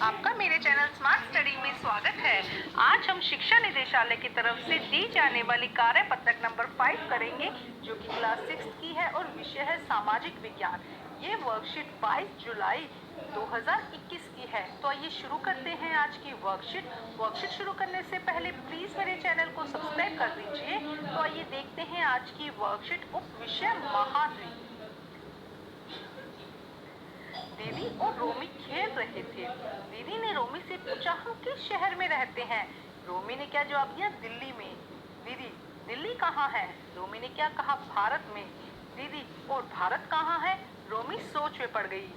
आपका मेरे channel smart study में स्वागत है। आज हम शिक्षा निदेशालय की तरफ से दी जाने वाली कार्य पत्रक नंबर 5 करेंगे, जो कि क्लास 6 की है और विषय है सामाजिक विज्ञान। ये वर्कशीट 22 जुलाई 2021 की है। तो आइए शुरू करते हैं आज की वर्कशीट शुरू करने से पहले प्लीज मेरे चैनल को सब्सक्राइब कर दीजिए। तो आइए देखते हैं आज की वर्कशीट। उप विषय महाद्वीप। दीदी और रोमी खेल रहे थे। दीदी ने रोमी से पूछा, हम किस शहर में रहते हैं? रोमी ने क्या जवाब दिया? दिल्ली में। दीदी, दिल्ली कहाँ है? रोमी ने क्या कहा? भारत में। दीदी, और भारत कहाँ है? रोमी सोच में पड़ गई।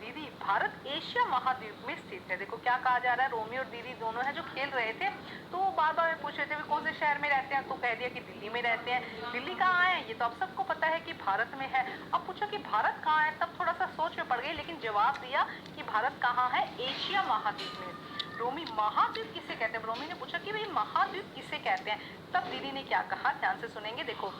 दीदी, भारत एशिया महाद्वीप में स्थित है। देखो क्या कहा जा रहा है, रोमी और दीदी दोनों है जो खेल रहे थे, तो वो बार बार पूछ रहे थे कौन से शहर में रहते हैं, तो कह दिया कि दिल्ली में रहते हैं। दिल्ली कहाँ है? ये तो आप सबको पता है कि भारत में है। अब पूछा कि भारत कहाँ है, तब थोड़ा सा सोच में पड़ गई, लेकिन जवाब दिया कि भारत कहाँ है? एशिया महाद्वीप में। रोमी, महाद्वीप किसे कहते हैं? रोमी ने पूछा कि भाई महाद्वीप किसे कहते हैं? तब दीदी ने क्या कहा, ध्यान से सुनेंगे। देखो,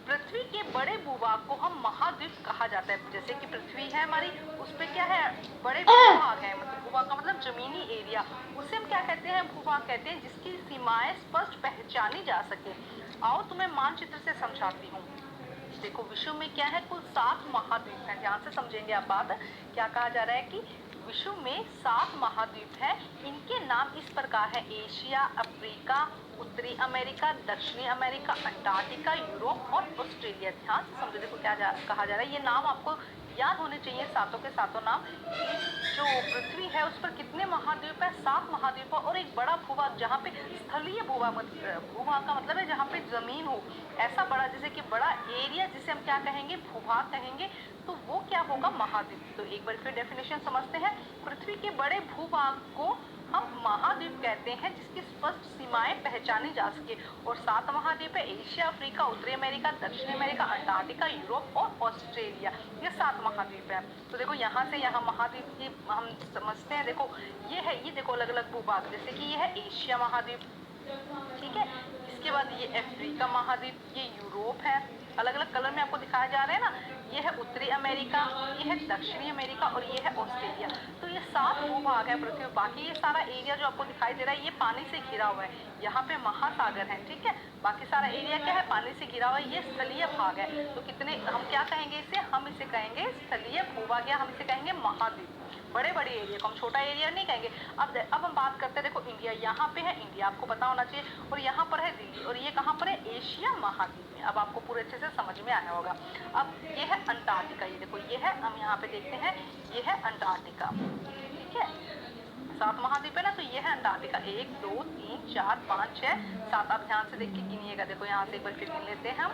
पृथ्वी के बड़े भूभाग को हम महाद्वीप कहा जाता है। जैसे कि पृथ्वी है हमारी, उस पे क्या है? बड़े भूभाग है। मतलब भूभाग का मतलब जमीनी एरिया, उसे हम क्या कहते हैं? भूभाग कहते हैं, जिसकी सीमाएं स्पष्ट पहचानी जा सके। आओ तुम्हें मानचित्र से समझाती हूँ। देखो, विश्व में क्या है? कुल 7 महाद्वीप हैं। ध्यान से समझेंगे आप बात। क्या कहा जा रहा है कि विश्व में 7 महाद्वीप हैं। इनके नाम इस प्रकार है: एशिया, अफ्रीका, उत्तरी अमेरिका, दक्षिणी अमेरिका, अंटार्कटिका, यूरोप और ऑस्ट्रेलिया। ध्यान से समझो। देखो क्या कहा जा रहा है, ये नाम आपको याद होने चाहिए, सातों के सातों नाम। जो पृथ्वी है उस पर कितने महाद्वीप है? 7 महाद्वीप और एक बड़ा भूभाग, जहाँ पे स्थलीय भूभाग का मतलब है जहाँ पे जमीन हो, ऐसा बड़ा, जैसे कि बड़ा एरिया, जिसे हम क्या कहेंगे? भूभाग कहेंगे। तो वो क्या होगा? महाद्वीप। तो एक बार फिर डेफिनेशन समझते हैं। पृथ्वी के बड़े भूभाग को हम महाद्वीप कहते हैं, जिसकी स्पष्ट सीमाएं पहचानी जा सके। और 7 महाद्वीप है: एशिया, अफ्रीका, उत्तरी अमेरिका, दक्षिणी अमेरिका, अंटार्कटिका, यूरोप और ऑस्ट्रेलिया। ये 7 महाद्वीप है। तो देखो यहाँ से यहाँ महाद्वीप की हम समझते हैं। देखो ये देखो अलग अलग भूभाग, जैसे कि ये है एशिया महाद्वीप, ठीक है। इसके बाद ये अफ्रीका महाद्वीप, ये यूरोप है, अलग अलग कलर में आपको दिखाया जा रहा है ना। ये है उत्तरी अमेरिका, ये है दक्षिणी अमेरिका और ये है ऑस्ट्रेलिया। तो ये 7 भूभाग है पृथ्वी। बाकी ये सारा एरिया जो आपको दिखाई दे रहा है, ये पानी से घिरा हुआ है। यहाँ पे महासागर है, ठीक है। बाकी सारा एरिया क्या है? पानी से घिरा हुआ है। ये स्थलीय भाग है। तो कितने, हम क्या कहेंगे इसे? हम इसे कहेंगे स्थलीय भूभाग, या हम इसे कहेंगे महाद्वीप। बड़े बड़े एरिया को हम छोटा एरिया नहीं कहेंगे। अब हम बात करते हैं। देखो इंडिया यहाँ पे है, इंडिया आपको पता होना चाहिए, और यहाँ पर है दिल्ली, और ये कहाँ पर है? एशिया महाद्वीप में। अब आपको पूरे अच्छे से समझ में आया होगा। अब ये है अंटार्कटिका, ये देखो ये है, हम यहाँ पे देखते हैं, ये है अंटार्कटिका, ठीक है। 7 महाद्वीप है ना, तो ये है अंटार्कटिका। 1 2 3 4 5 6 7। आप ध्यान से देख के गिनिएगा। देखो यहाँ से एक बार फिर गिन लेते हैं हम।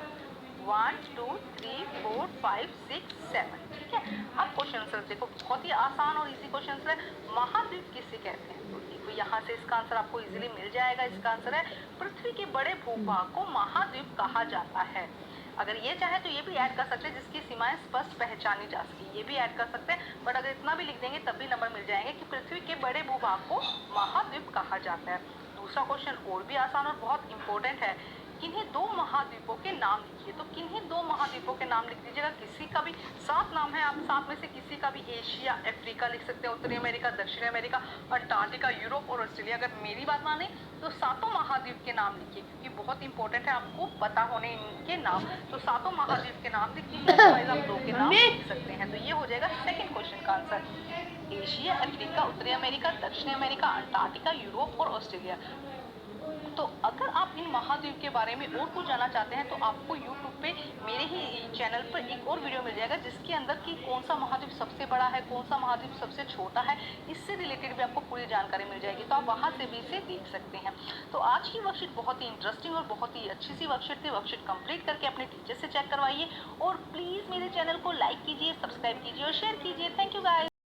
1 2 3 4 5 6 7, ठीक है। अब क्वेश्चन आंसर देखो, बहुत ही आसान और इजी क्वेश्चन है। महाद्वीप किसे कहते हैं? तो देखो यहाँ से इसका आंसर आपको इजीली मिल जाएगा। इसका आंसर है, पृथ्वी के बड़े भूभाग को महाद्वीप कहा जाता है। अगर ये चाहे तो ये भी ऐड कर सकते हैं, जिसकी सीमाएं स्पष्ट पहचानी जा सके, ये भी ऐड कर सकते हैं। बट अगर इतना भी लिख देंगे तब भी नंबर मिल जाएंगे कि पृथ्वी के बड़े भूभाग को महाद्वीप कहा जाता है। दूसरा क्वेश्चन और भी आसान और बहुत इंपॉर्टेंट है। किन्हीं 2 महाद्वीपों के नाम लिखिए। तो किन्हीं 2 महाद्वीपों के नाम लिख दीजिएगा। किसी का भी 7 नाम है, आप 7 में से किसी का भी, एशिया, अफ्रीका लिख सकते हैं, उत्तरी अमेरिका, दक्षिणी अमेरिका, अंटार्कटिका, यूरोप और ऑस्ट्रेलिया। अगर मेरी बात माने तो 7 महाद्वीप के नाम लिखिए, क्योंकि बहुत इंपॉर्टेंट है आपको पता होने इनके नाम। तो 7 महाद्वीप के नाम लिख दीजिए, आप 2 के नाम लिख सकते हैं। तो ये हो जाएगा सेकेंड क्वेश्चन का आंसर: एशिया, अफ्रीका, उत्तरी अमेरिका, दक्षिणी अमेरिका, अंटार्कटिका, यूरोप और ऑस्ट्रेलिया। तो अगर आप इन महाद्वीप के बारे में और कुछ जानना चाहते हैं, तो आपको YouTube पे मेरे ही चैनल पर एक और वीडियो मिल जाएगा, जिसके अंदर कि कौन सा महाद्वीप सबसे बड़ा है, कौन सा महाद्वीप सबसे छोटा है, इससे रिलेटेड भी आपको पूरी जानकारी मिल जाएगी। तो आप वहाँ से भी इसे देख सकते हैं। तो आज की वर्कशीट बहुत ही इंटरेस्टिंग और बहुत ही अच्छी सी वर्कशीट थी। वर्कशीट कंप्लीट करके अपने टीचर से चेक करवाइए, और प्लीज़ मेरे चैनल को लाइक कीजिए, सब्सक्राइब कीजिए और शेयर कीजिए। Thank you guys.